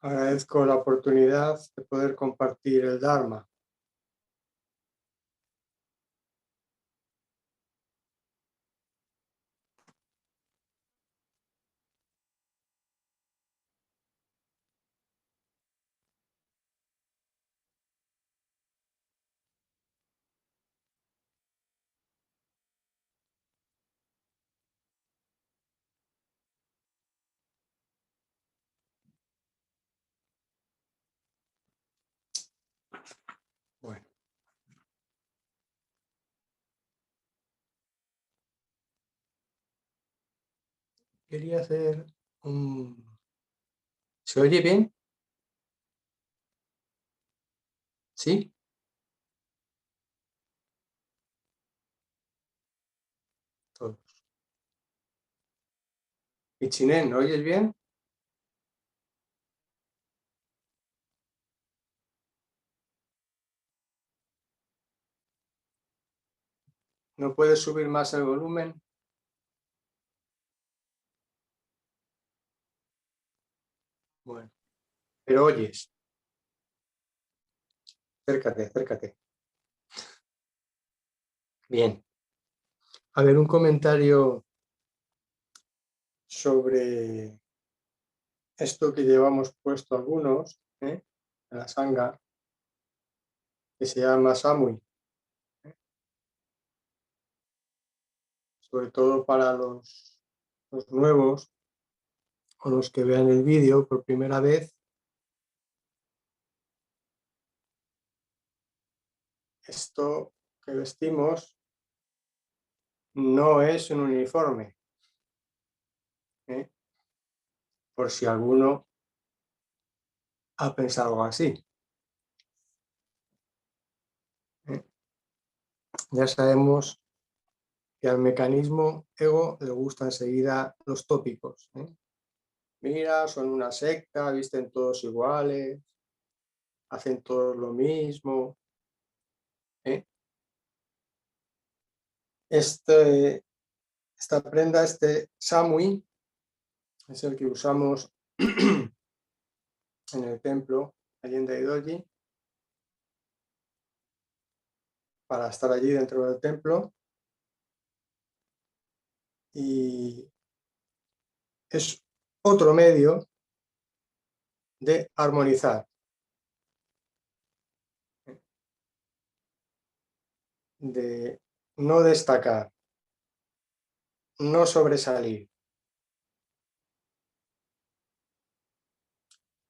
Agradezco la oportunidad de poder compartir el Dharma. Bueno, quería hacer un... ¿Se oye bien? ¿Sí? Todos. Ichinen, ¿no oyes bien? ¿No puedes subir más el volumen? Bueno, pero oyes. Acércate, acércate. Bien. A ver, un comentario sobre esto que llevamos puesto algunos, en la sangha, que se llama Samui, sobre todo para los nuevos o los que vean el vídeo por primera vez. Esto que vestimos no es un uniforme, ¿eh? Por si alguno ha pensado algo así, ¿eh? Ya sabemos que al mecanismo ego le gustan enseguida los tópicos, ¿eh? Mira, son una secta, visten todos iguales, hacen todos lo mismo, ¿eh? Esta prenda, este samui, es el que usamos en el templo, allí en Daidoji, para estar allí dentro del templo, y es otro medio de armonizar, de no destacar, no sobresalir,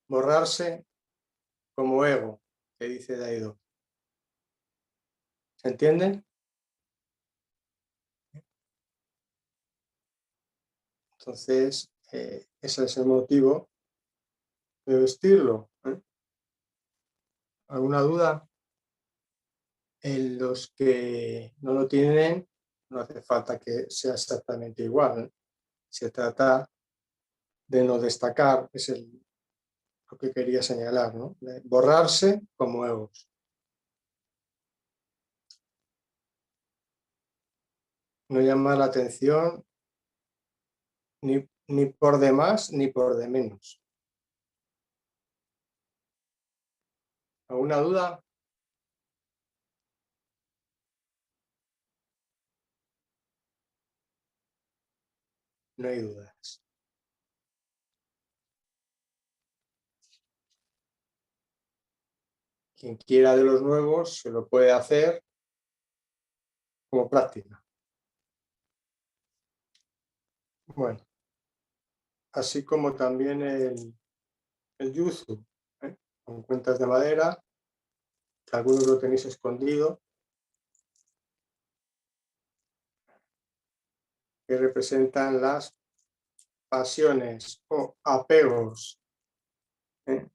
borrarse como ego, que dice Daido. ¿Se entiende? Entonces, ese es el motivo de vestirlo, ¿eh? ¿Alguna duda? En los que no lo tienen, no hace falta que sea exactamente igual, ¿eh? Se trata de no destacar, es lo que quería señalar, ¿no? De borrarse como egos. No llamar la atención ni por de más ni por de menos. ¿Alguna duda? No hay dudas. Quien quiera de los nuevos se lo puede hacer como práctica. Bueno, así como también el yuzu, ¿eh? Con cuentas de madera, que algunos lo tenéis escondido, que representan las pasiones o apegos, ¿eh?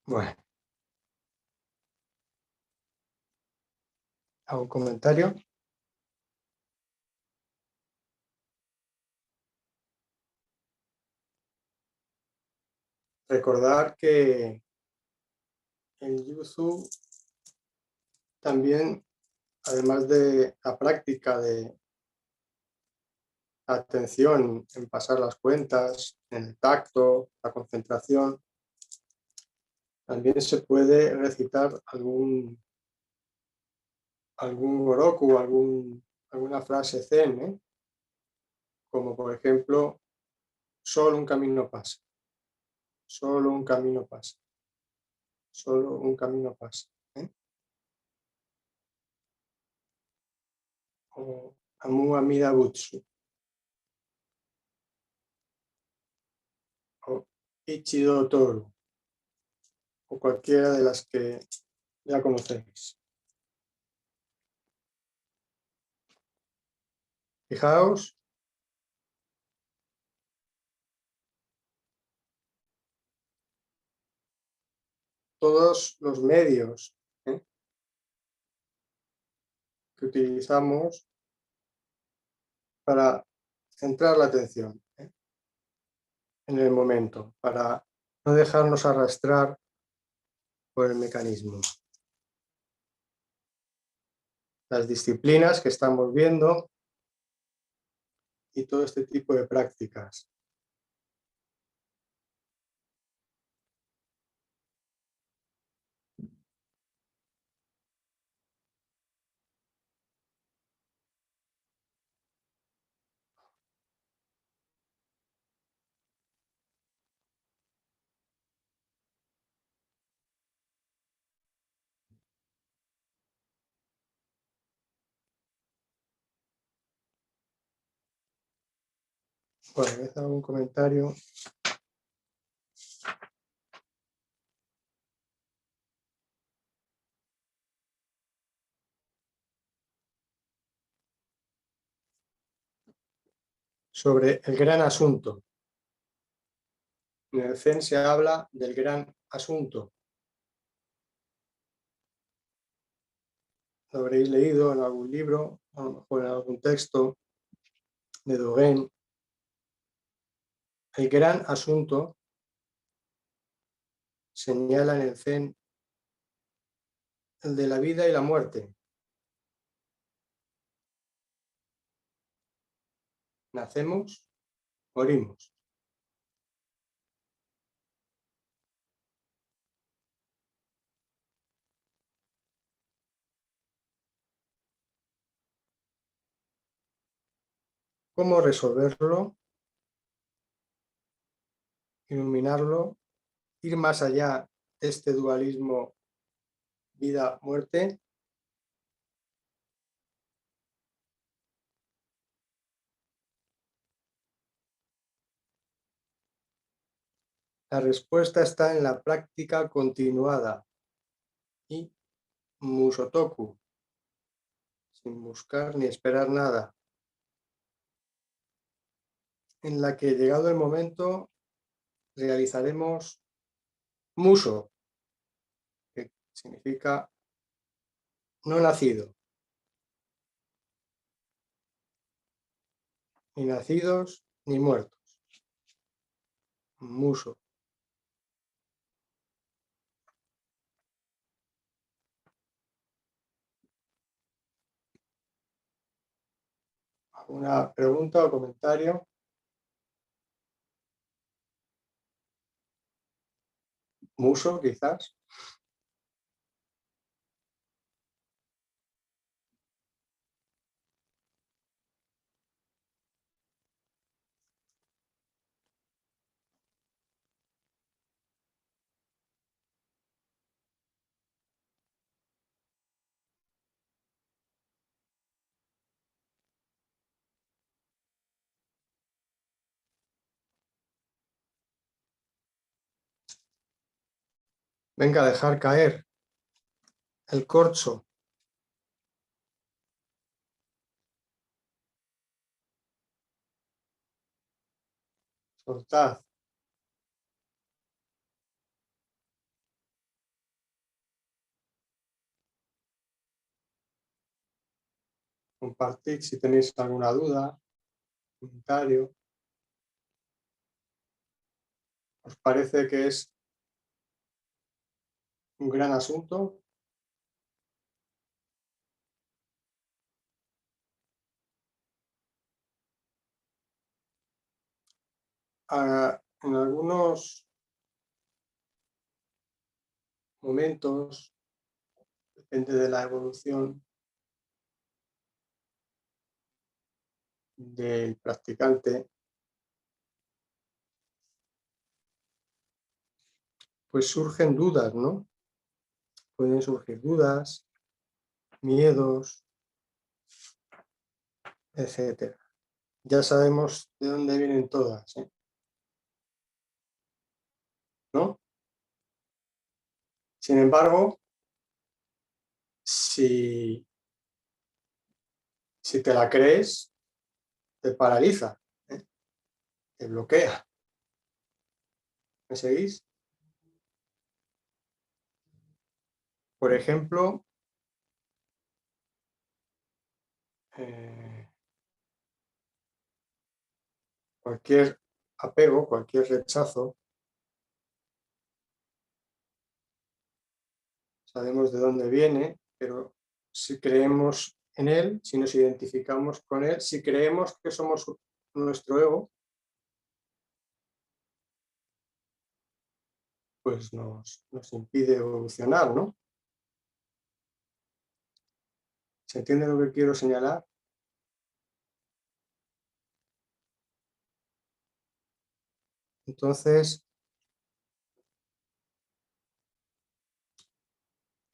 Bueno, ¿algún comentario? Recordar que el yuzu también, además de la práctica de la atención en pasar las cuentas, en el tacto, la concentración, también se puede recitar algún goroku, alguna frase zen, como por ejemplo, solo un camino pasa, solo un camino pasa, solo un camino pasa. O Amu Amida Butsu, o Ichido Toru, o cualquiera de las que ya conocéis. Fijaos todos los medios que utilizamos para centrar la atención en el momento, para no dejarnos arrastrar por el mecanismo. Las disciplinas que estamos viendo y todo este tipo de prácticas. Bueno, voy a hacer algún comentario. Sobre el gran asunto. En el Zen se habla del gran asunto. Lo habréis leído en algún libro, a lo mejor en algún texto de Dogen. El gran asunto señala en el Zen el de la vida y la muerte. Nacemos, morimos. ¿Cómo resolverlo? Iluminarlo, ir más allá de este dualismo vida-muerte. La respuesta está en la práctica continuada y musotoku, sin buscar ni esperar nada, en la que llegado el momento realizaremos muso, que significa no nacido, ni nacidos ni muertos. Muso. ¿Alguna pregunta o comentario? Muso, quizás. Venga, a dejar caer el corcho. Soltad. Compartid si tenéis alguna duda, comentario. ¿Os parece que es un gran asunto? En algunos momentos, depende de la evolución del practicante, pues surgen dudas, ¿no? Pueden surgir dudas, miedos, etcétera. Ya sabemos de dónde vienen todas, ¿no? Sin embargo, si te la crees, te paraliza, ¿eh? Te bloquea. ¿Me seguís? Por ejemplo, cualquier apego, cualquier rechazo, sabemos de dónde viene, pero si creemos en él, si nos identificamos con él, si creemos que somos nuestro ego, pues nos impide evolucionar, ¿no? ¿Se entiende lo que quiero señalar? Entonces,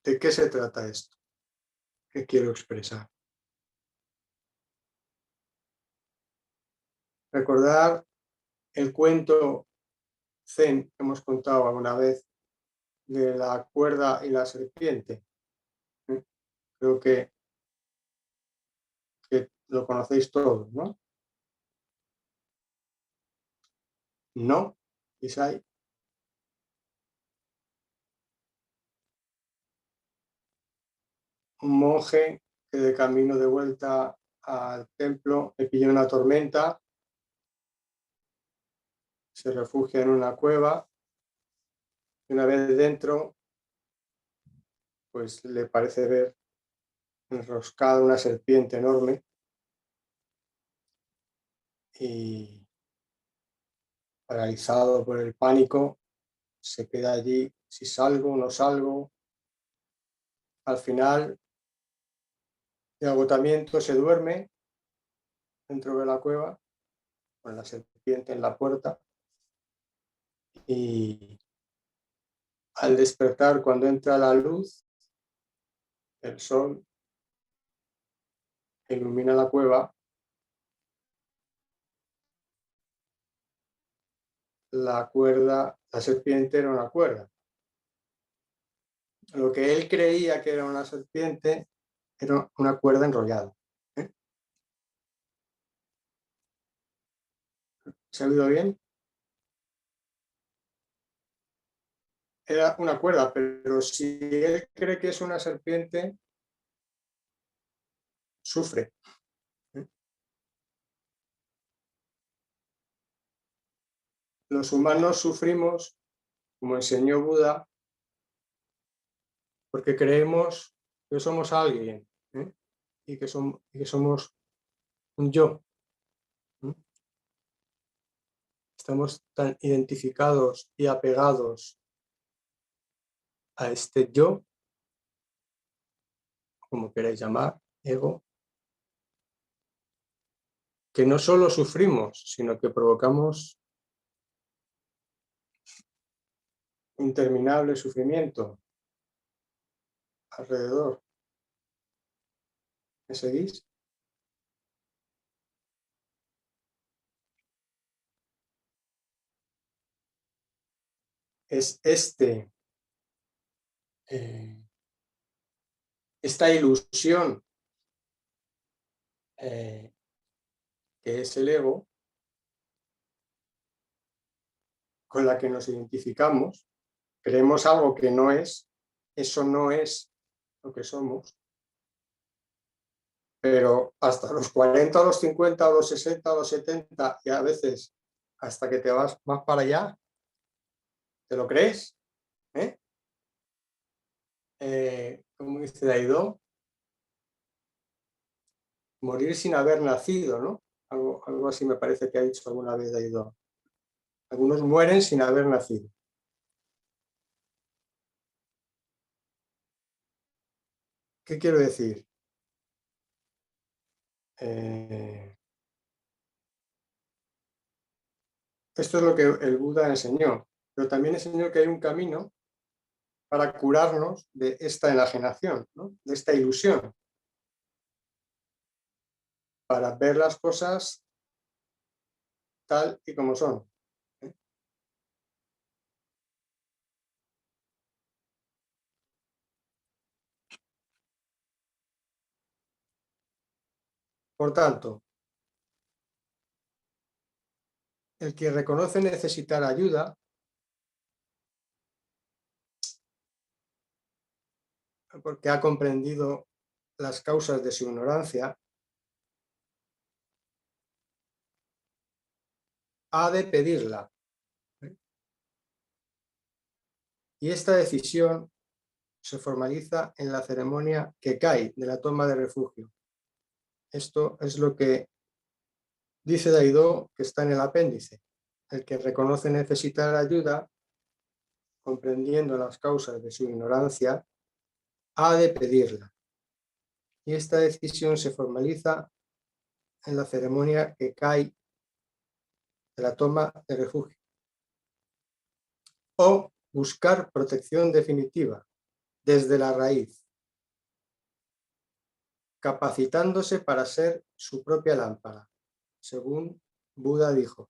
¿de qué se trata esto? ¿Qué quiero expresar? Recordar el cuento zen que hemos contado alguna vez de la cuerda y la serpiente. Creo que lo conocéis todos, ¿no? No, Isai. Un monje que de camino de vuelta al templo le pilla una tormenta, se refugia en una cueva y una vez dentro, pues le parece ver enroscada una serpiente enorme y paralizado por el pánico, se queda allí, si salgo o no salgo. Al final, de agotamiento, se duerme dentro de la cueva con la serpiente en la puerta y al despertar, cuando entra la luz, el sol ilumina la cueva, la cuerda, la serpiente era una cuerda. Lo que él creía que era una serpiente era una cuerda enrollada. ¿Eh? ¿Se ha oído bien? Era una cuerda, pero si él cree que es una serpiente, sufre. ¿Eh? Los humanos sufrimos, como enseñó Buda, porque creemos que somos alguien, ¿eh? y que somos un yo. ¿Eh? Estamos tan identificados y apegados a este yo, como queráis llamar, ego, que no solo sufrimos, sino que provocamos interminable sufrimiento alrededor. ¿Me seguís? Es eh, esta ilusión eh, que es el ego, con la que nos identificamos, creemos algo que no es, eso no es lo que somos, pero hasta los 40, los 50, los 60, los 70 y a veces hasta que te vas más para allá, ¿te lo crees? ¿Eh? Como dice Daido, morir sin haber nacido, ¿no? Algo así me parece que ha dicho alguna vez Daido. Algunos mueren sin haber nacido. ¿Qué quiero decir? Esto es lo que el Buda enseñó, pero también enseñó que hay un camino para curarnos de esta enajenación, ¿no? De esta ilusión, para ver las cosas tal y como son. ¿Eh? Por tanto, el que reconoce necesitar ayuda, porque ha comprendido las causas de su ignorancia, ha de pedirla. ¿Eh? Y esta decisión se formaliza en la ceremonia que cae de la toma de refugio. Esto es lo que dice Daido, que está en el apéndice. El que reconoce necesitar ayuda, comprendiendo las causas de su ignorancia, ha de pedirla. Y esta decisión se formaliza en la ceremonia que cae de la toma de refugio. O buscar protección definitiva desde la raíz, capacitándose para ser su propia lámpara, según Buda dijo.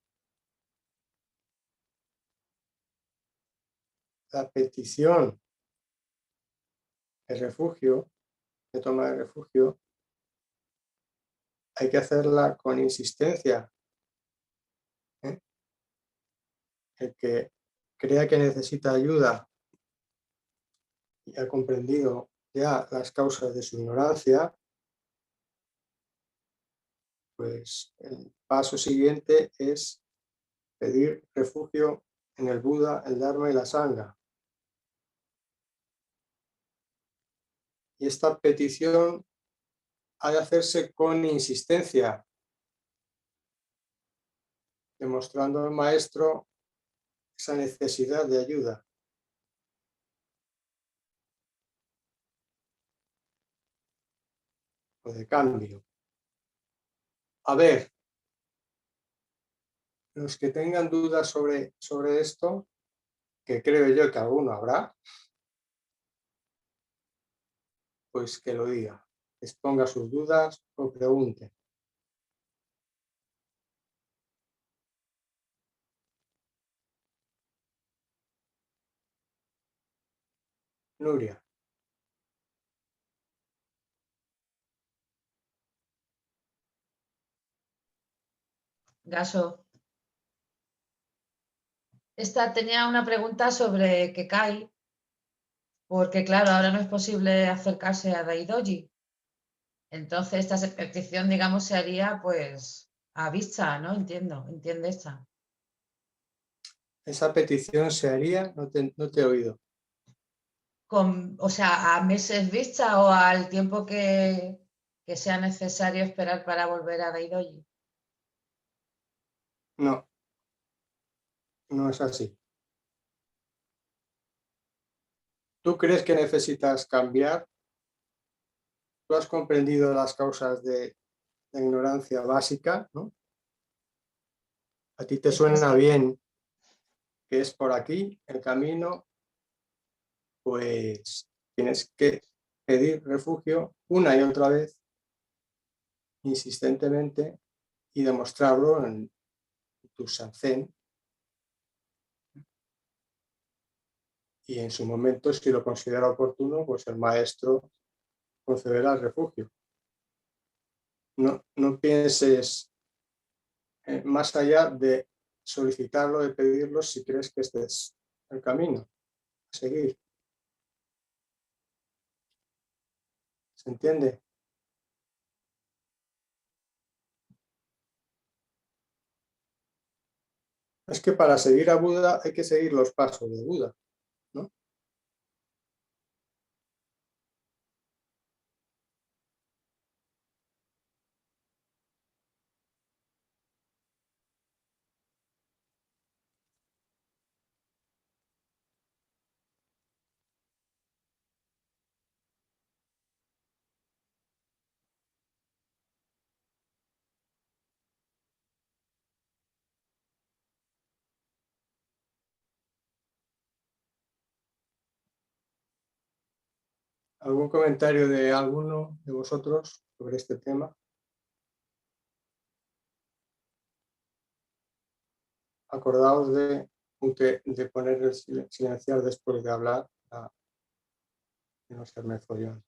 La petición de refugio, de toma de refugio, hay que hacerla con insistencia. ¿Eh? El que crea que necesita ayuda y ha comprendido ya las causas de su ignorancia, pues el paso siguiente es pedir refugio en el Buda, el Dharma y la Sangha. Y esta petición ha de hacerse con insistencia, demostrando al maestro esa necesidad de ayuda o de cambio. A ver, los que tengan dudas sobre esto, que creo yo que alguno habrá, pues que lo diga, exponga sus dudas o pregunte. Nuria. Gaso. Esta tenía una pregunta sobre Kekai, porque claro, ahora no es posible acercarse a Daidoji. Entonces esta petición, digamos, se haría pues a vista, ¿no? Entiende esta. Esa petición se haría, no te he oído. O sea, a meses vista o al tiempo que sea necesario esperar para volver a Daidoji. No, no es así. ¿Tú crees que necesitas cambiar? ¿Tú has comprendido las causas de la ignorancia básica, ¿no? ¿A ti te Es que suena sí. bien que es por aquí el camino? Pues tienes que pedir refugio una y otra vez, insistentemente, y demostrarlo en tu sazen. Y en su momento, si lo considera oportuno, pues el maestro concederá el refugio. No pienses más allá de solicitarlo, de pedirlo, si crees que este es el camino a seguir. ¿Se entiende? Es que para seguir a Buda hay que seguir los pasos de Buda, ¿no? ¿Algún comentario de alguno de vosotros sobre este tema? Acordaos de poner el silenciar después de hablar para no serme follón.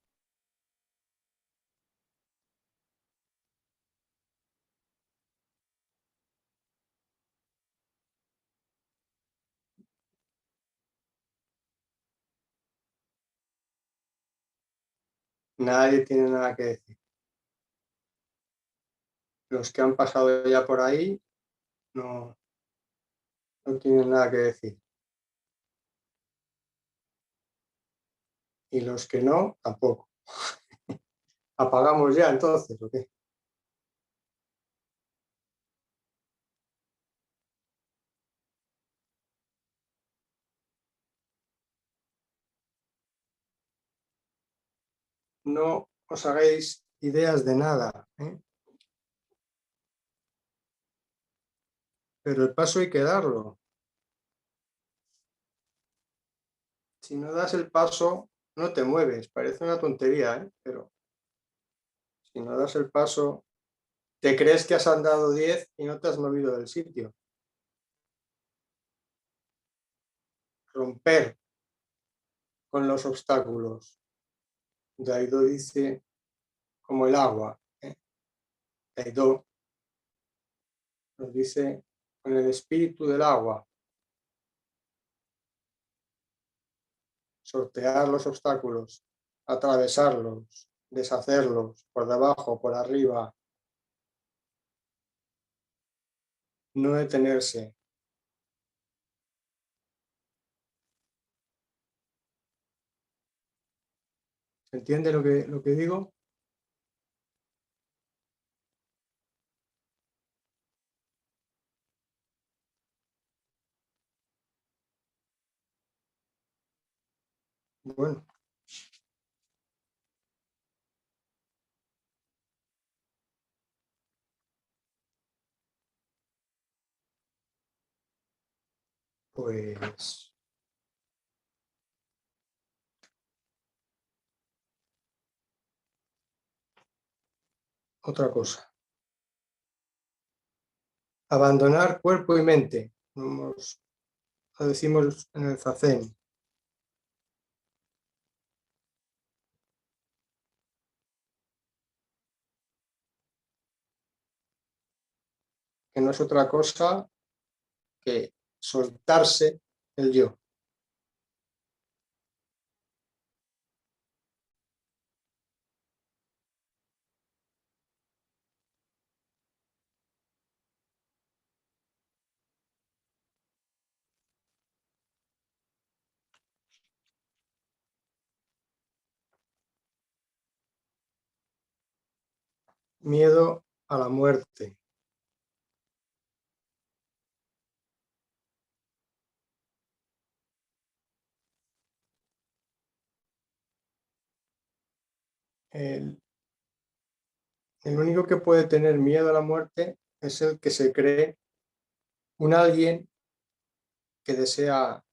Nadie tiene nada que decir. Los que han pasado ya por ahí no tienen nada que decir. Y los que no, tampoco. ¿Apagamos ya entonces o qué? No os hagáis ideas de nada, ¿eh? Pero el paso hay que darlo. Si no das el paso, no te mueves. Parece una tontería, ¿eh? Pero si no das el paso, te crees que has andado 10 y no te has movido del sitio. Romper con los obstáculos. Daido dice como el agua, ¿eh? Daido nos dice con el espíritu del agua. Sortear los obstáculos, atravesarlos, deshacerlos por debajo, por arriba, no detenerse. ¿Se entiende lo que digo? Bueno, pues otra cosa. Abandonar cuerpo y mente. Lo decimos en el Zazen. Que no es otra cosa que soltarse el yo. Miedo a la muerte. El, el único que puede tener miedo a la muerte es el que se cree un alguien que desea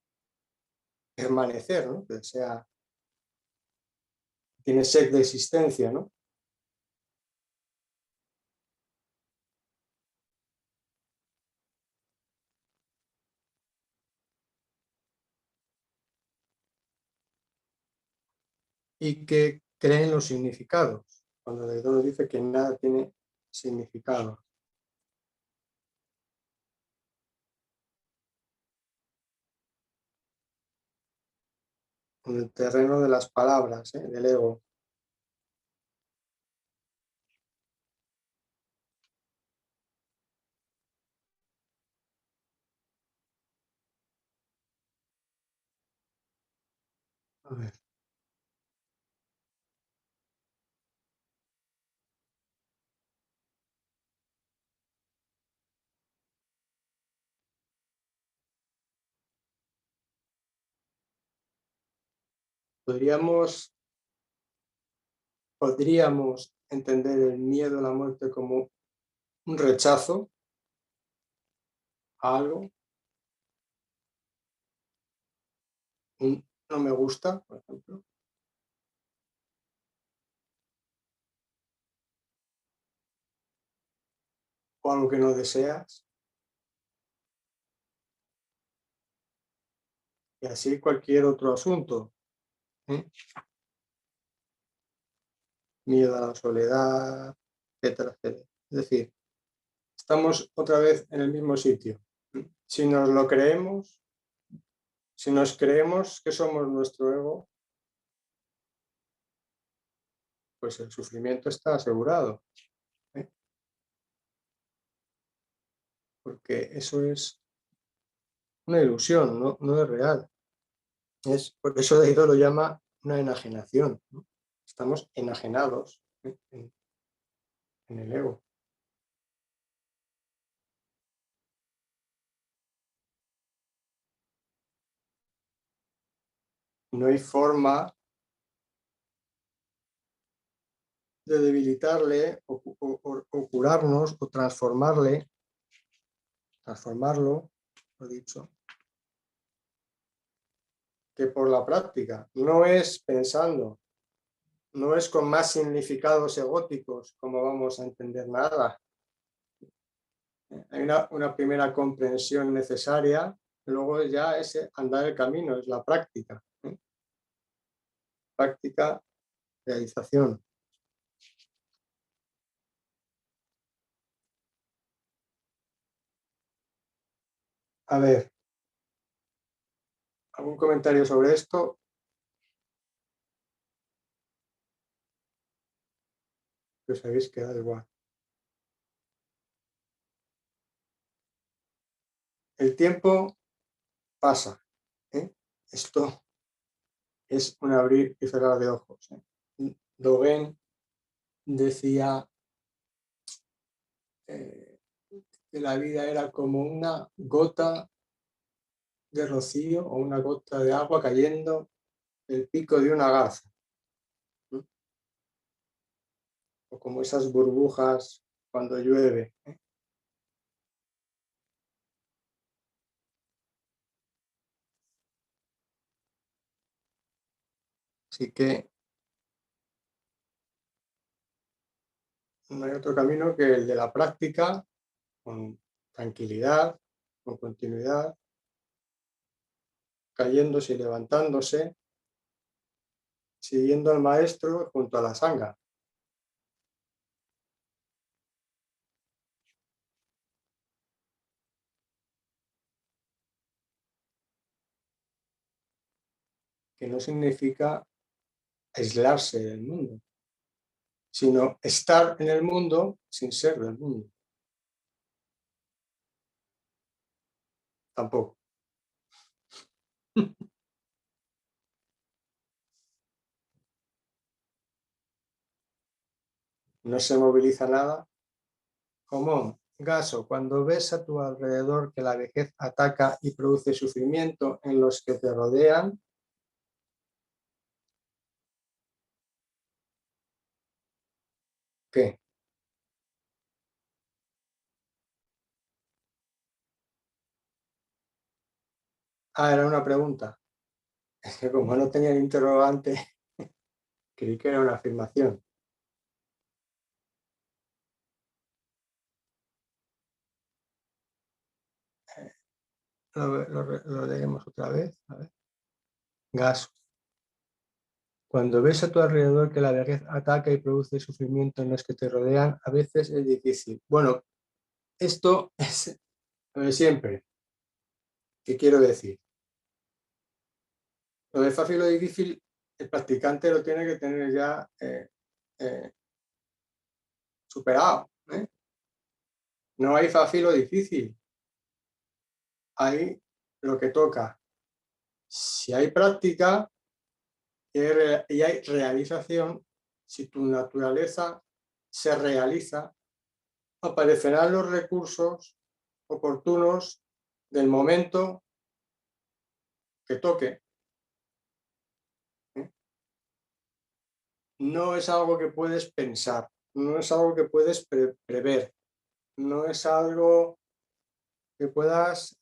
permanecer, ¿no? Que desea, tiene sed de existencia, ¿no? Y que creen los significados, cuando Deidoro dice que nada tiene significado. En el terreno de las palabras, del ego. A ver, podríamos entender el miedo a la muerte como un rechazo a algo, un no me gusta, por ejemplo. o algo que no deseas. Y así cualquier otro asunto. ¿Eh? Miedo a la soledad, etcétera, etcétera. Es decir, estamos otra vez en el mismo sitio. Si nos lo creemos, si nos creemos que somos nuestro ego, pues el sufrimiento está asegurado. ¿Eh? Porque eso es una ilusión, no es real. Por eso Daido lo llama una enajenación, ¿no? Estamos enajenados, ¿eh? En el ego. No hay forma de debilitarle o curarnos o transformarlo, lo dicho, que por la práctica. No es pensando, no es con más significados egóticos como vamos a entender nada. Hay una primera comprensión necesaria, luego ya es andar el camino, es la práctica. ¿Eh? Práctica, realización. A ver, ¿algún comentario sobre esto? Que os habéis quedado igual. El tiempo pasa. ¿Eh? Esto es un abrir y cerrar de ojos. Dogen decía que la vida era como una gota de rocío o una gota de agua cayendo del pico de una garza, ¿no? O como esas burbujas cuando llueve. Así que no hay otro camino que el de la práctica, con tranquilidad, con continuidad, cayéndose y levantándose, siguiendo al maestro junto a la sangha. Que no significa aislarse del mundo, sino estar en el mundo sin ser del mundo. Tampoco. No se moviliza nada. Como Gaso, cuando ves a tu alrededor que la vejez ataca y produce sufrimiento en los que te rodean, ¿qué? Ah, era una pregunta. Es que como no tenía el interrogante, creí que era una afirmación. Lo leemos otra vez. A ver. Gaso. Cuando ves a tu alrededor que la vejez ataca y produce sufrimiento en los que te rodean, a veces es difícil. Bueno, esto es lo de siempre. ¿Qué quiero decir? Lo de fácil y lo difícil, el practicante lo tiene que tener ya eh, superado. ¿Eh? No hay fácil o difícil. Hay lo que toca. Si hay práctica y hay realización, si tu naturaleza se realiza, aparecerán los recursos oportunos del momento que toque. ¿Eh? No es algo que puedes pensar, no es algo que puedes prever, no es algo que puedas...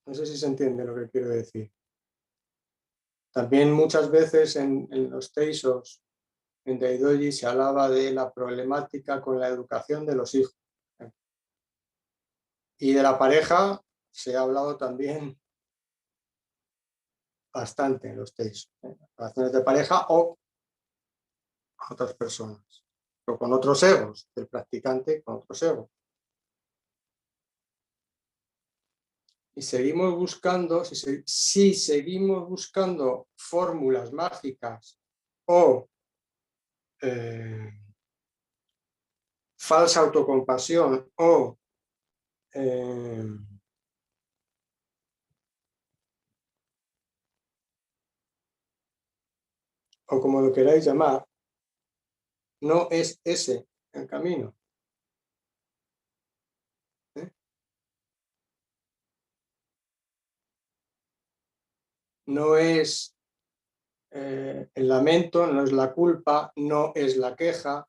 no sé si se entiende lo que quiero decir. También muchas veces en los teisos en Daidoji se hablaba de la problemática con la educación de los hijos. Y de la pareja se ha hablado también bastante en los textos, relaciones de pareja o otras personas, o con otros egos, el practicante con otros egos. Y seguimos buscando, si seguimos buscando fórmulas mágicas o falsa autocompasión o como lo queráis llamar, no es ese el camino. No es el lamento, no es la culpa, no es la queja,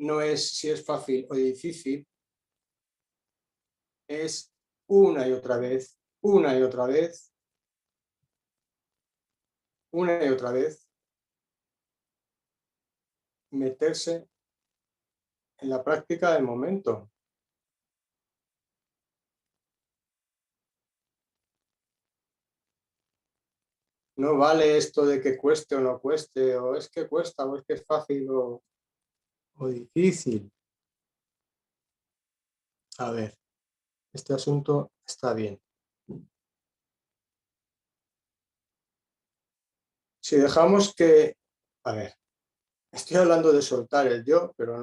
no es si es fácil o difícil, es una y otra vez, una y otra vez, una y otra vez, meterse en la práctica del momento. No vale esto de que cueste o no cueste, o es que cuesta, o es que es fácil o difícil. A ver, este asunto está bien. Si dejamos que, a ver, estoy hablando de soltar el yo, pero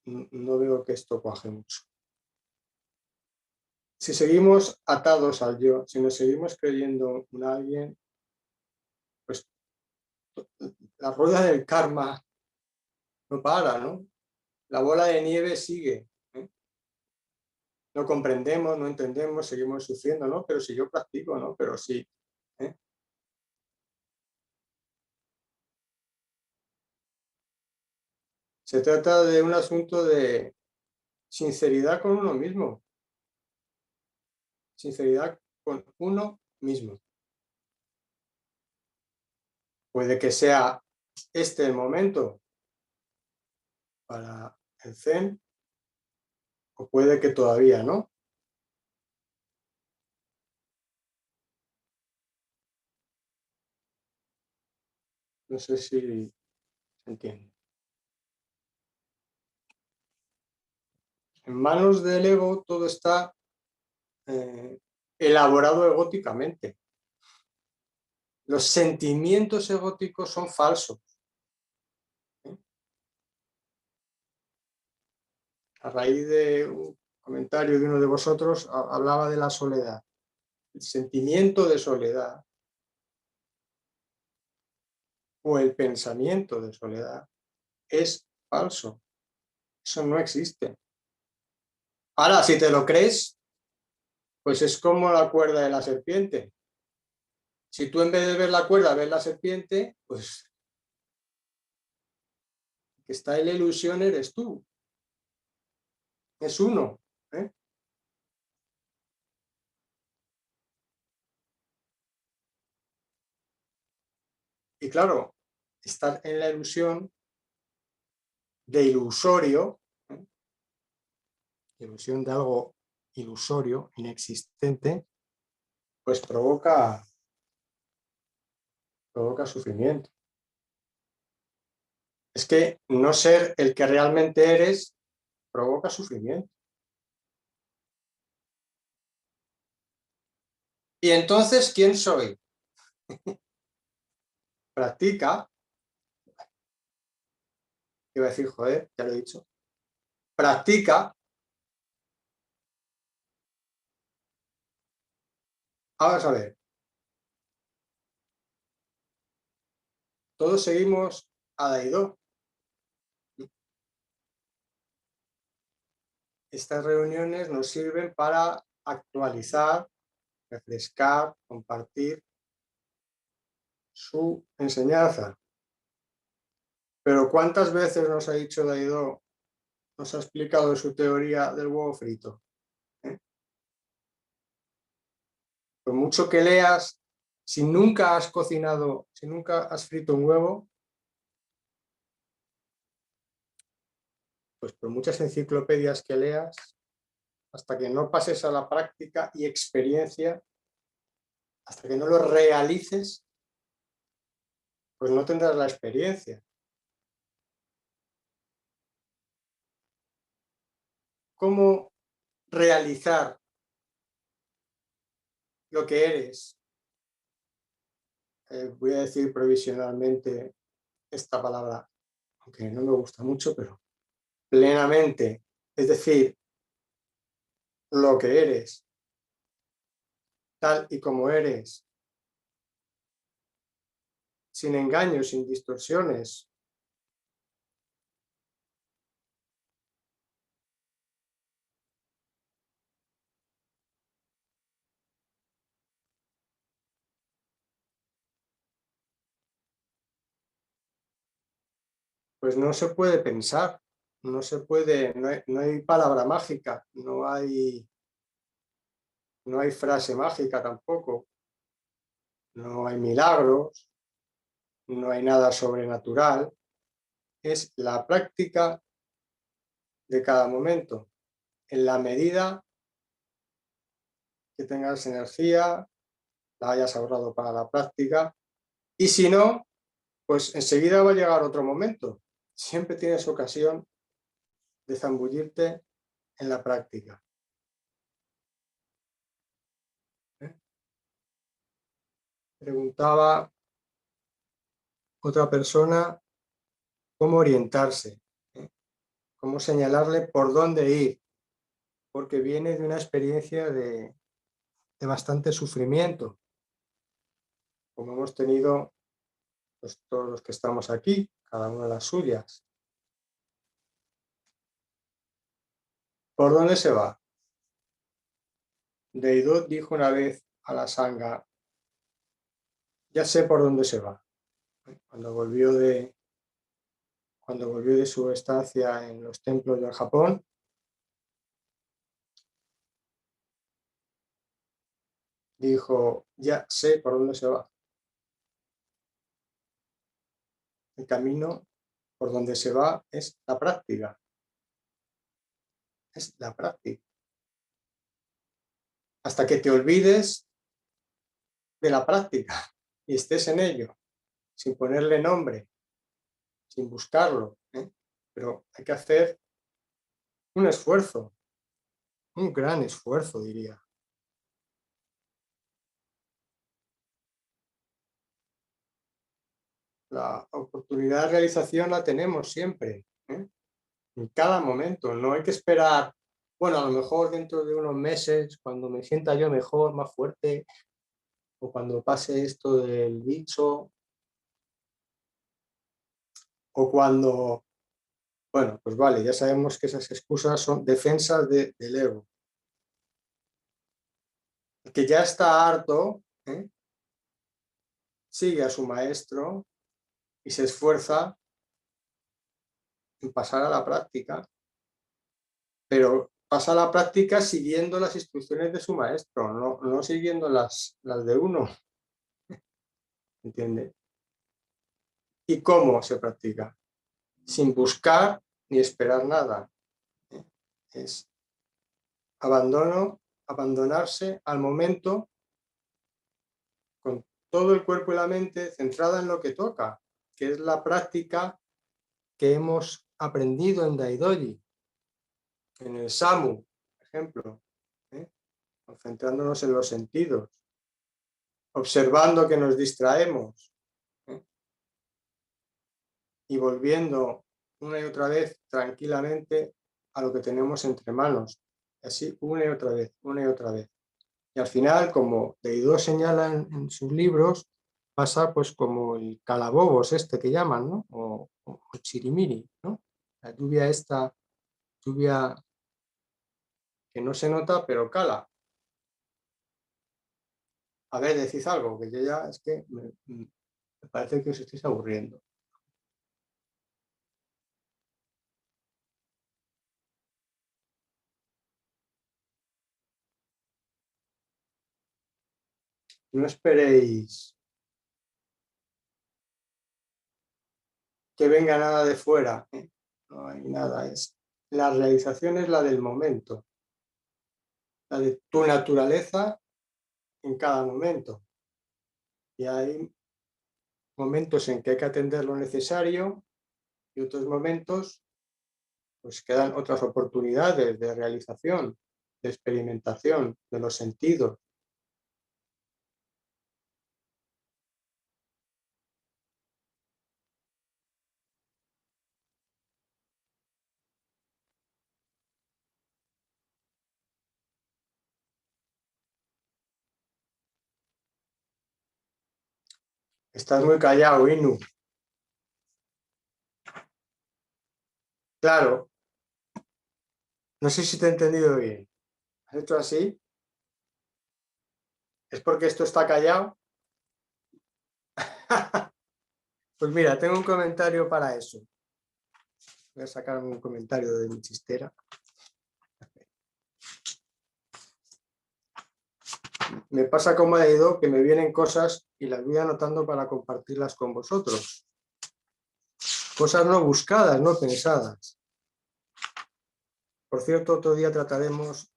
no veo que esto cuaje mucho. Si seguimos atados al yo, si nos seguimos creyendo en alguien, pues la rueda del karma no para, ¿no? La bola de nieve sigue. No comprendemos, no entendemos, seguimos sufriendo, ¿no? Pero si yo practico, ¿no? Pero sí. Se trata de un asunto de sinceridad con uno mismo. Sinceridad con uno mismo. Puede que sea este el momento para el Zen, o puede que todavía no. No sé si se entiende. En manos del ego todo está elaborado egóticamente. Los sentimientos egóticos son falsos. A raíz de un comentario de uno de vosotros, hablaba de la soledad. El sentimiento de soledad o el pensamiento de soledad es falso. Eso no existe. Ahora, si te lo crees, pues es como la cuerda de la serpiente. Si tú en vez de ver la cuerda ves la serpiente, pues el que está en la ilusión eres tú. Es uno. ¿eh? Y claro, estar en la ilusión de ilusorio, ¿eh? Ilusión de algo ilusorio, inexistente, pues provoca sufrimiento. Es que no ser el que realmente eres provoca sufrimiento. Y entonces, ¿quién soy? Practica. Iba a decir, joder, ya lo he dicho. Practica. Vamos a ver. Todos seguimos a Daido. Estas reuniones nos sirven para actualizar, refrescar, compartir su enseñanza. Pero ¿cuántas veces nos ha dicho Daido, nos ha explicado su teoría del huevo frito? Por mucho que leas, si nunca has cocinado, si nunca has frito un huevo, pues por muchas enciclopedias que leas, hasta que no pases a la práctica y experiencia, hasta que no lo realices, pues no tendrás la experiencia. ¿Cómo realizar lo que eres? Voy a decir provisionalmente esta palabra, aunque no me gusta mucho, pero plenamente, es decir, lo que eres, tal y como eres, sin engaños, sin distorsiones. Pues no se puede pensar, no se puede, no hay palabra mágica, no hay frase mágica tampoco, no hay milagros, no hay nada sobrenatural, es la práctica de cada momento, en la medida que tengas energía, la hayas ahorrado para la práctica, y si no, pues enseguida va a llegar otro momento. Siempre tienes ocasión de zambullirte en la práctica. ¿Eh? Preguntaba otra persona cómo orientarse, ¿eh? Cómo señalarle por dónde ir, porque viene de una experiencia de bastante sufrimiento, como hemos tenido pues, todos los que estamos aquí, cada uno de las suyas. ¿Por dónde se va? Deidot dijo una vez a la Sangha, ya sé por dónde se va. Cuando volvió de su estancia en los templos del Japón, dijo, ya sé por dónde se va. El camino por donde se va es la práctica. Es la práctica. Hasta que te olvides de la práctica y estés en ello, sin ponerle nombre, sin buscarlo, ¿eh? Pero hay que hacer un esfuerzo, un gran esfuerzo, diría. La oportunidad de realización la tenemos siempre, ¿eh? En cada momento. No hay que esperar, bueno, a lo mejor dentro de unos meses, cuando me sienta yo mejor, más fuerte, o cuando pase esto del bicho, o cuando, bueno, pues vale, ya sabemos que esas excusas son defensas del ego. El que ya está harto, ¿eh? Sigue a su maestro y se esfuerza en pasar a la práctica, pero pasa a la práctica siguiendo las instrucciones de su maestro, no siguiendo las de uno, ¿entiende? ¿Y cómo se practica? Sin buscar ni esperar nada. ¿Eh? Es abandonarse al momento con todo el cuerpo y la mente centrada en lo que toca, que es la práctica que hemos aprendido en Daidoji, en el Samu, por ejemplo, ¿eh? Concentrándonos en los sentidos, observando que nos distraemos, ¿eh? Y volviendo una y otra vez tranquilamente a lo que tenemos entre manos, así una y otra vez, una y otra vez. Y al final, como Deidó señala en sus libros, pasa pues como el calabobos este que llaman, ¿no? O chirimiri, ¿no? La lluvia esta, lluvia que no se nota pero cala. A ver, decís algo, que yo ya es que me parece que os estáis aburriendo. No esperéis que venga nada de fuera, ¿eh? No hay nada, es La realización es la del momento, la de tu naturaleza en cada momento. Y hay momentos en que hay que atender lo necesario y otros momentos pues quedan otras oportunidades de realización, de experimentación de los sentidos. Estás muy callado, Inu. Claro, no sé si te he entendido bien. ¿Has hecho así? ¿Es porque esto está callado? Pues mira, tengo un comentario para eso. Voy a sacar un comentario de mi chistera. Me pasa como ha ido que me vienen cosas y las voy anotando para compartirlas con vosotros. Cosas no buscadas, no pensadas. Por cierto, otro día trataremos,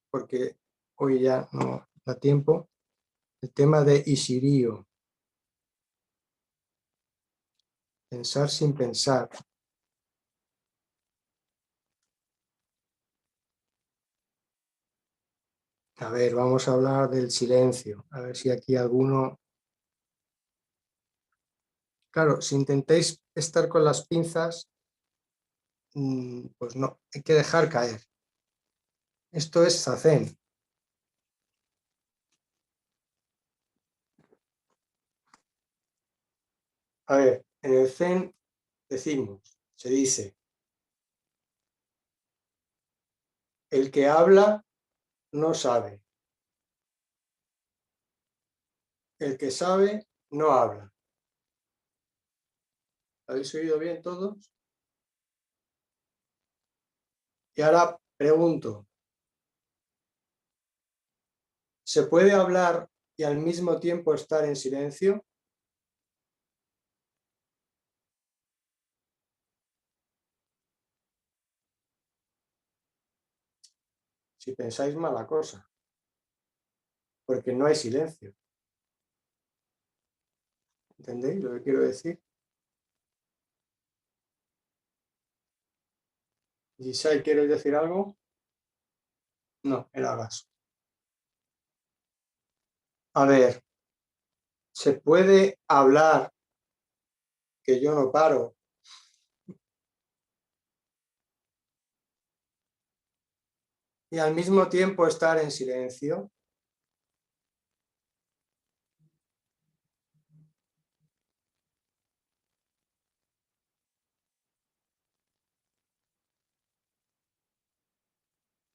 porque hoy ya no da tiempo, el tema de Isirío. Pensar sin pensar. A ver, vamos a hablar del silencio. A ver si aquí alguno... Claro, si intentáis estar con las pinzas, pues no, hay que dejar caer. Esto es zazen. A ver, en el zen decimos, se dice, el que habla no sabe. El que sabe no habla. ¿Habéis oído bien todos? Y ahora pregunto, ¿se puede hablar y al mismo tiempo estar en silencio? Si pensáis mala cosa, porque no hay silencio. ¿Entendéis lo que quiero decir? Giselle, ¿quieres decir algo? No, era gas. A ver, ¿se puede hablar que yo no paro y al mismo tiempo estar en silencio?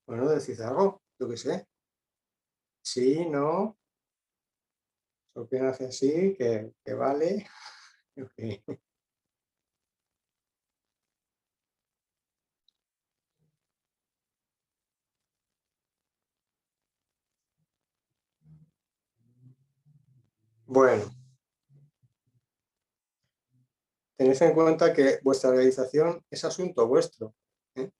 Bueno, decid algo, yo qué sé. Sí, no, Sofía hace así, que vale. Okay. Bueno, tened en cuenta que vuestra realización es asunto vuestro, ¿eh?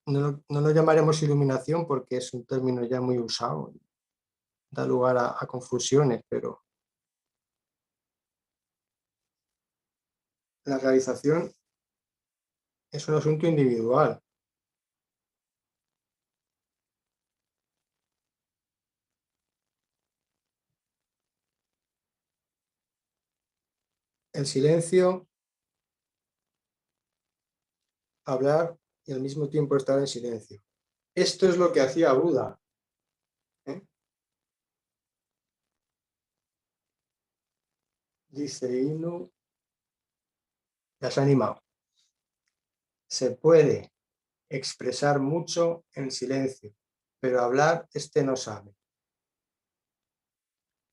No lo llamaremos iluminación porque es un término ya muy usado, da lugar a confusiones, pero la realización es un asunto individual. El silencio, hablar y al mismo tiempo estar en silencio. Esto es lo que hacía Buda, ¿eh? Dice Inu, ya se ha animado. Se puede expresar mucho en silencio, pero hablar este no sabe.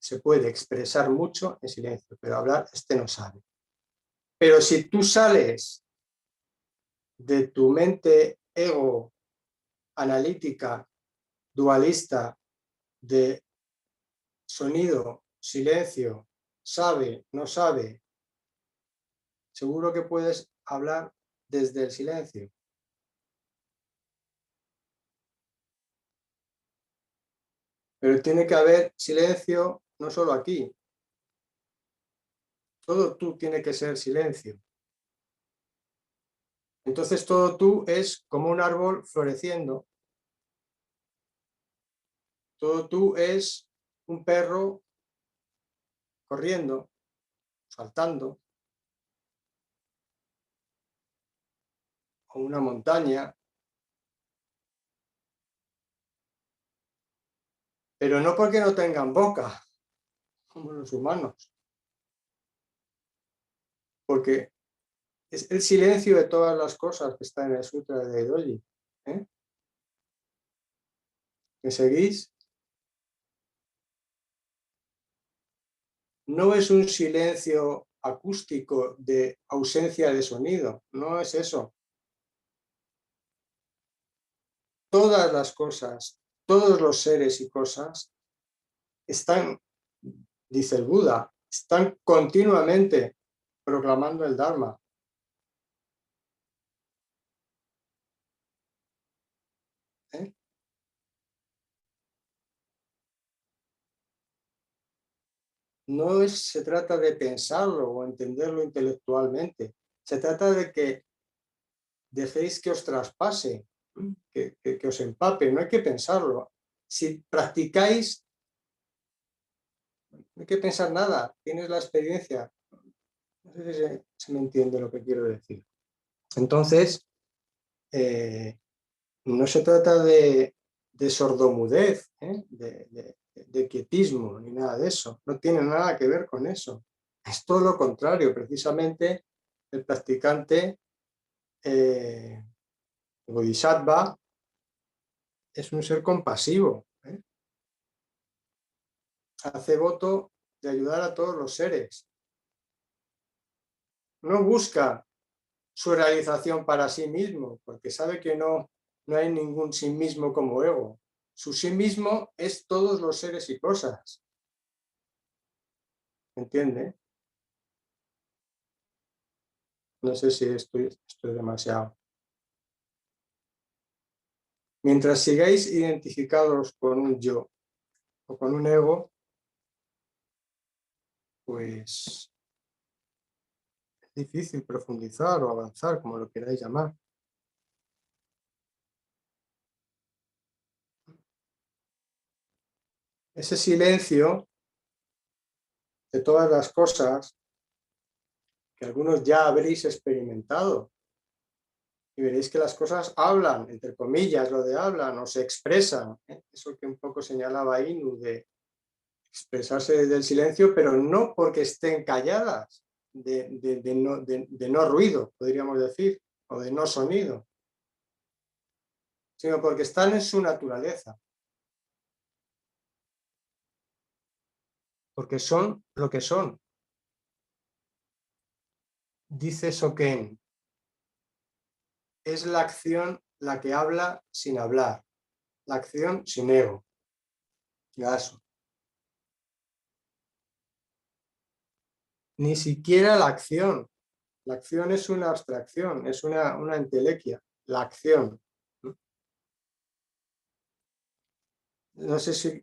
Se puede expresar mucho en silencio, pero hablar este no sabe. Pero si tú sales de tu mente ego analítica, dualista, de sonido, silencio, sabe, no sabe, seguro que puedes hablar desde el silencio. Pero tiene que haber silencio no solo aquí. Todo tú tiene que ser silencio. Entonces todo tú es como un árbol floreciendo. Todo tú es un perro corriendo, saltando, o una montaña, pero no porque no tengan boca, como los humanos, porque es el silencio de todas las cosas que está en el Sutra de Doji. ¿Eh? ¿Me seguís? No es un silencio acústico de ausencia de sonido, no es eso. Todas las cosas, todos los seres y cosas están, dice el Buda, están continuamente proclamando el Dharma. ¿Eh? No se trata de pensarlo o entenderlo intelectualmente, se trata de que dejéis que os traspase, que os empape, no hay que pensarlo. Si practicáis, no hay que pensar nada, tienes la experiencia. No sé si se me entiende lo que quiero decir. Entonces, no se trata de sordomudez, de quietismo, ni nada de eso. No tiene nada que ver con eso. Es todo lo contrario. Precisamente el practicante bodhisattva es un ser compasivo. Hace voto de ayudar a todos los seres. No busca su realización para sí mismo, porque sabe que no hay ningún sí mismo como ego. Su sí mismo es todos los seres y cosas. ¿Entiende? No sé si estoy demasiado. Mientras sigáis identificados con un yo o con un ego, pues es difícil profundizar o avanzar, como lo queráis llamar. Ese silencio de todas las cosas que algunos ya habréis experimentado, y veréis que las cosas hablan, entre comillas, lo de hablan o se expresan. Eso que un poco señalaba Inu, de expresarse desde el silencio, pero no porque estén calladas, de no ruido, podríamos decir, o de no sonido, sino porque están en su naturaleza, porque son lo que son. Dice Soken, es la acción la que habla sin hablar, la acción sin ego. Gaso. Ni siquiera la acción. La acción es una abstracción, es una entelequia, la acción. No sé si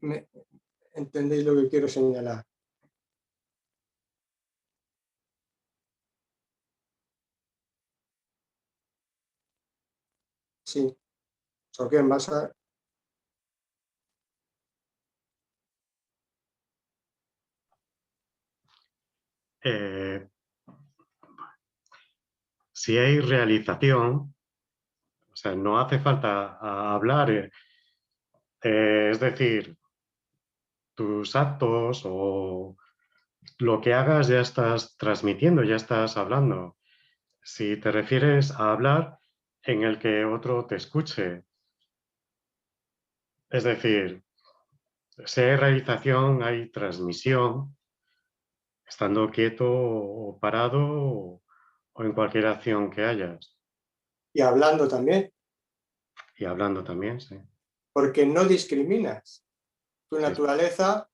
entendéis lo que quiero señalar. Sí. Soken, vas a... Si hay realización, o sea, no hace falta hablar, es decir, tus actos o lo que hagas ya estás transmitiendo, ya estás hablando. Si te refieres a hablar en el que otro te escuche, es decir, si hay realización, hay transmisión, estando quieto o parado o en cualquier acción que hayas. Y hablando también, Y hablando también, sí. porque no discriminas. Tu Sí. naturaleza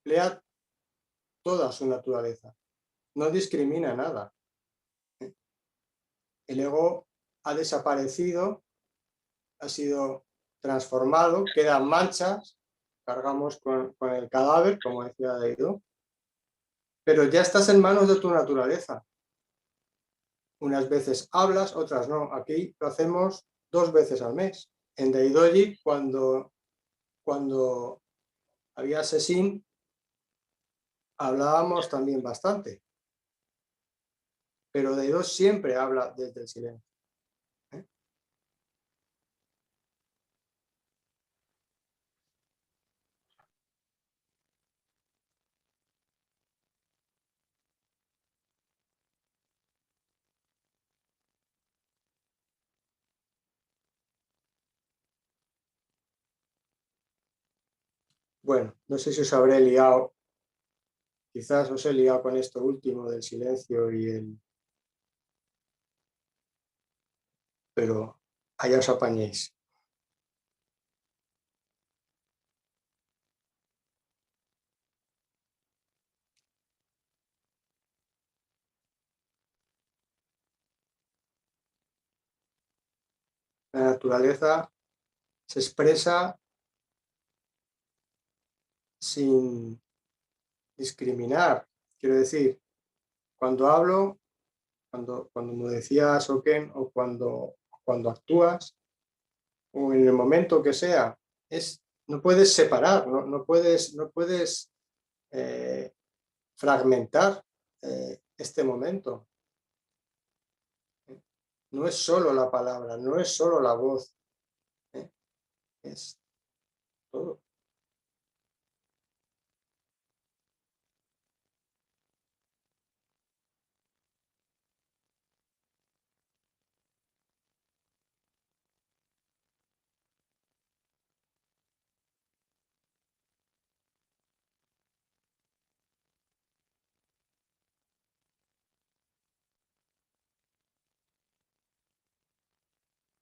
le ha toda su naturaleza, no discrimina nada. El ego ha desaparecido, ha sido transformado, quedan manchas, cargamos con el cadáver, como decía Daido, pero ya estás en manos de tu naturaleza. Unas veces hablas, otras no. Aquí lo hacemos 2 veces al mes. En Daidoji, cuando había sesín, hablábamos también bastante. Pero Daido siempre habla desde el silencio. Bueno, no sé si os habré liado, quizás os he liado con esto último del silencio pero allá os apañéis. La naturaleza se expresa sin discriminar. Quiero decir, cuando hablo, cuando me decía Soken, o cuando actúas, o en el momento que sea, no puedes separar, no puedes fragmentar este momento. No es solo la palabra, no es solo la voz, es todo.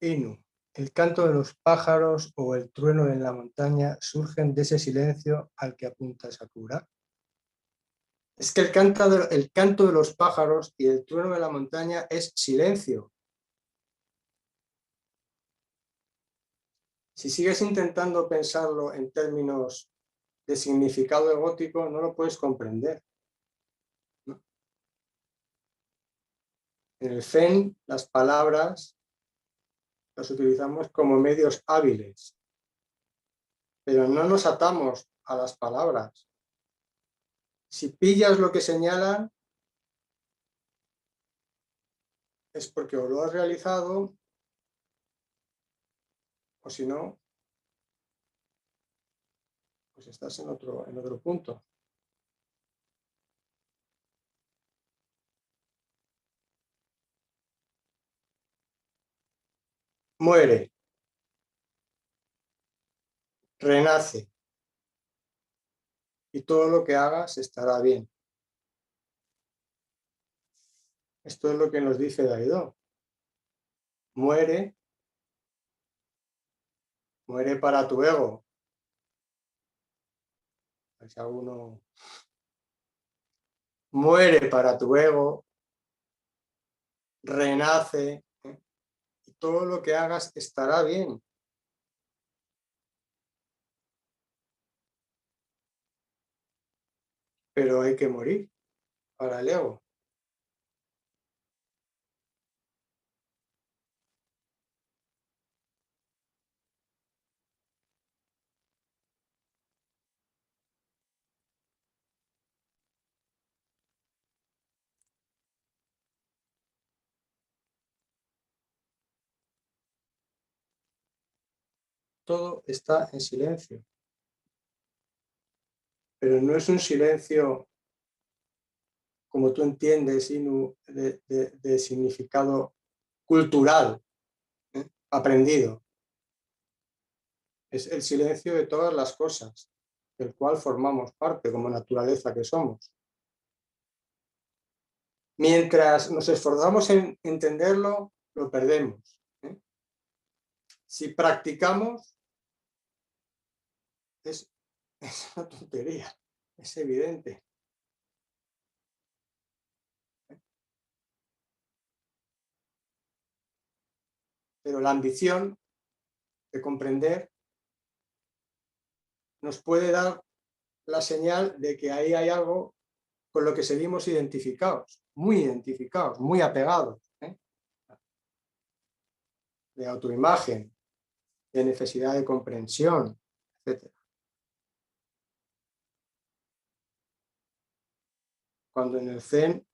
Inu, el canto de los pájaros o el trueno en la montaña surgen de ese silencio al que apunta Sakura. Es que el canto de los pájaros y el trueno de la montaña es silencio. Si sigues intentando pensarlo en términos de significado egótico, no lo puedes comprender, ¿no? En el Zen, las palabras las utilizamos como medios hábiles, pero no nos atamos a las palabras. Si pillas lo que señalan, es porque o lo has realizado, o si no, pues estás en otro punto. Muere, renace, y todo lo que hagas estará bien. Esto es lo que nos dice Daido. Muere para tu ego. Si alguno muere para tu ego, renace, y todo lo que hagas estará bien. Pero hay que morir para el ego. Todo está en silencio. Pero no es un silencio como tú entiendes, Inu, de significado cultural, aprendido. Es el silencio de todas las cosas, del cual formamos parte como naturaleza que somos. Mientras nos esforzamos en entenderlo, lo perdemos. Si practicamos, es una tontería, es evidente. Pero la ambición de comprender nos puede dar la señal de que ahí hay algo con lo que seguimos identificados, muy apegados, ¿eh? De autoimagen, de necesidad de comprensión, etc. Cuando en el Zen,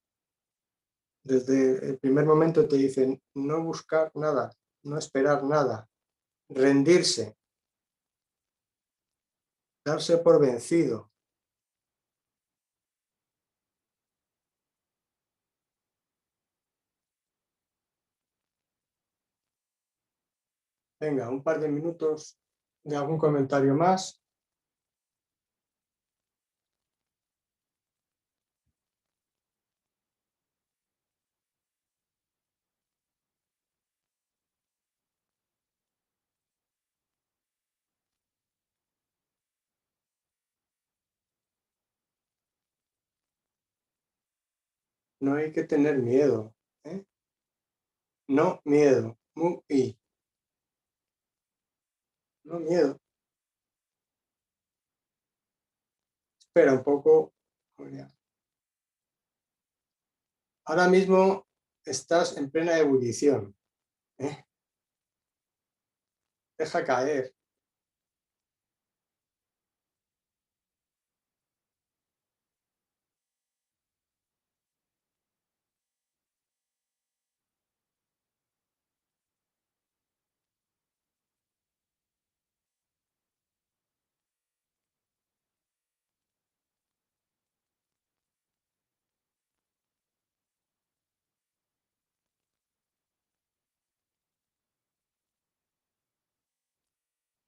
desde el primer momento te dicen no buscar nada, no esperar nada, rendirse, darse por vencido. Venga, un par de minutos de algún comentario más. No hay que tener miedo, ¿eh? No miedo, mu-i. No miedo. Espera un poco, Julia. Ahora mismo estás en plena ebullición, ¿eh? Deja caer.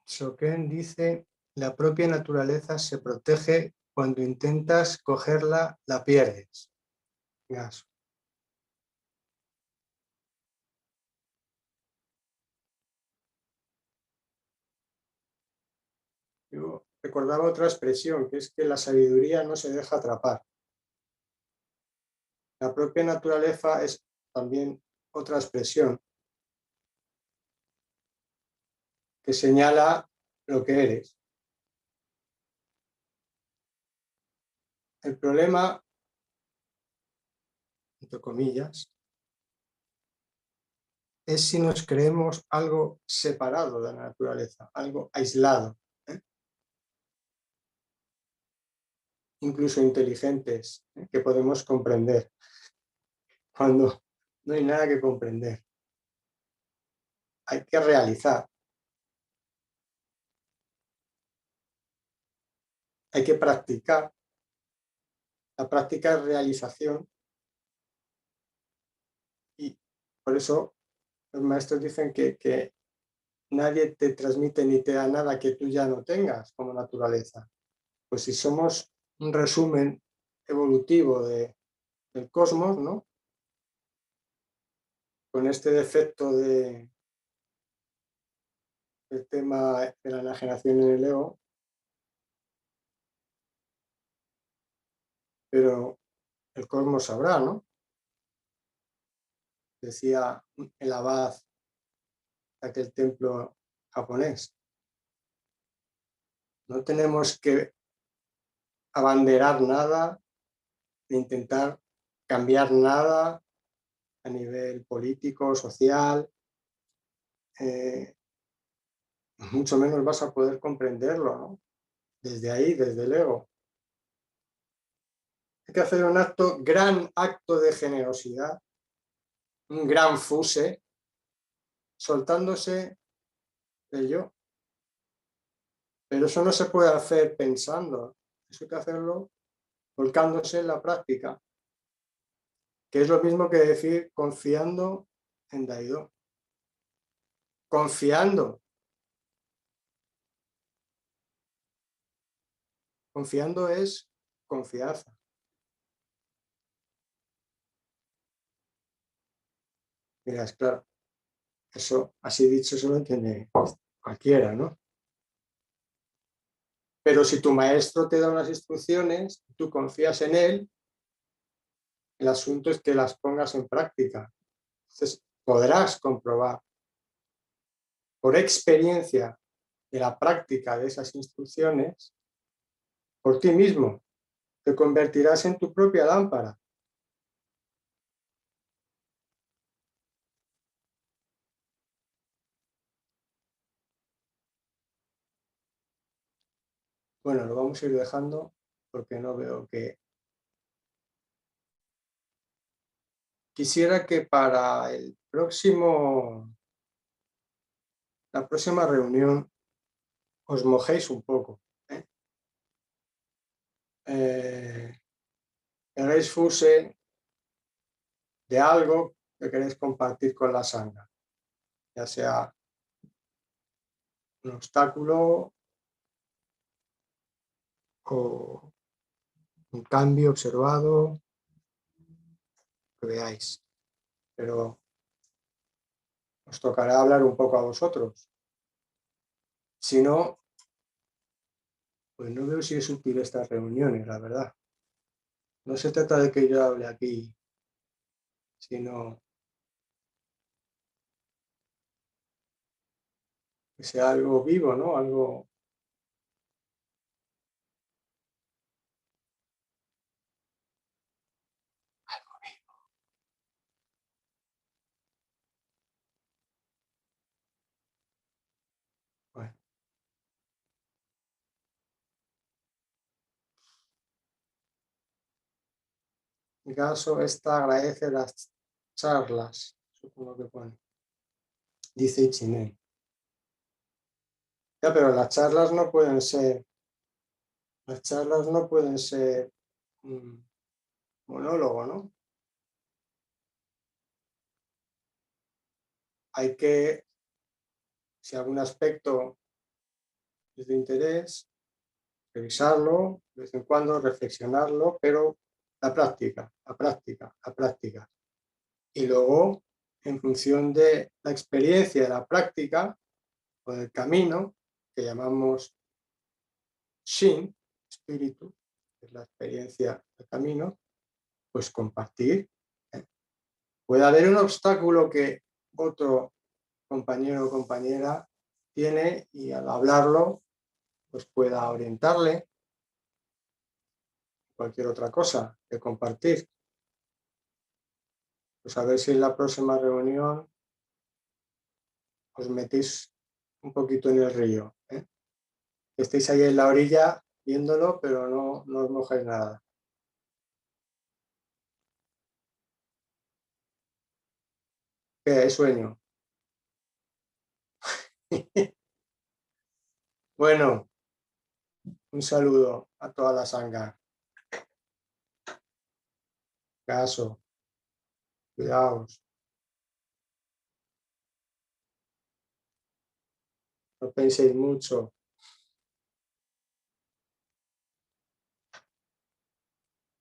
Shoken dice, la propia naturaleza se protege cuando intentas cogerla, la pierdes. Gaso. Yo recordaba otra expresión, que es que la sabiduría no se deja atrapar. La propia naturaleza es también otra expresión que señala lo que eres. El problema, entre comillas, es si nos creemos algo separado de la naturaleza, algo aislado, ¿eh? Incluso inteligentes, ¿eh? Que podemos comprender, cuando no hay nada que comprender. Hay que realizar, hay que practicar. La práctica es realización y por eso los maestros dicen que nadie te transmite ni te da nada que tú ya no tengas como naturaleza. Pues si somos un resumen evolutivo del cosmos, ¿no? Con este defecto del tema de la enajenación en el ego, pero el cosmos sabrá, ¿no? Decía el abad de aquel templo japonés. No tenemos que abanderar nada, de intentar cambiar nada a nivel político, social, mucho menos vas a poder comprenderlo, ¿no? Desde ahí, desde el ego. Hay que hacer un gran acto de generosidad, un gran fuse, soltándose del yo. Pero eso no se puede hacer pensando, eso hay que hacerlo volcándose en la práctica, que es lo mismo que decir confiando en Daido. Confiando. Confiando es confianza. Mira, es claro, eso así dicho se lo entiende cualquiera, ¿no? Pero si tu maestro te da unas instrucciones, tú confías en él, el asunto es que las pongas en práctica. Entonces podrás comprobar por experiencia de la práctica de esas instrucciones, por ti mismo, te convertirás en tu propia lámpara. Bueno, lo vamos a ir dejando porque no veo que... Quisiera que para el la próxima reunión os mojéis un poco. Hagáis fuse de algo que queréis compartir con la sangha, ya sea un obstáculo o un cambio observado, que veáis. Pero os tocará hablar un poco a vosotros. Si no, pues no veo si es útil estas reuniones, la verdad. No se trata de que yo hable aquí, sino que sea algo vivo, ¿no? Algo... Bueno. En mi caso, esta agradece las charlas, supongo que pone. Dice Chine. Ya, pero las charlas no pueden ser un monólogo, ¿no? Hay que, si algún aspecto es de interés, revisarlo, de vez en cuando reflexionarlo, pero la práctica, la práctica, la práctica. Y luego, en función de la experiencia de la práctica o del camino, que llamamos Shin, espíritu, que es la experiencia del camino, pues compartir. Puede haber un obstáculo que otro compañero o compañera tiene y al hablarlo pues pueda orientarle cualquier otra cosa que compartir. Pues a ver si en la próxima reunión os metéis un poquito en el río. Estéis ahí en la orilla viéndolo, pero no os mojáis nada. ¿Qué? ¿Hay sueño? Bueno, un saludo a toda la sangha. Caso, cuidaos. No penséis mucho.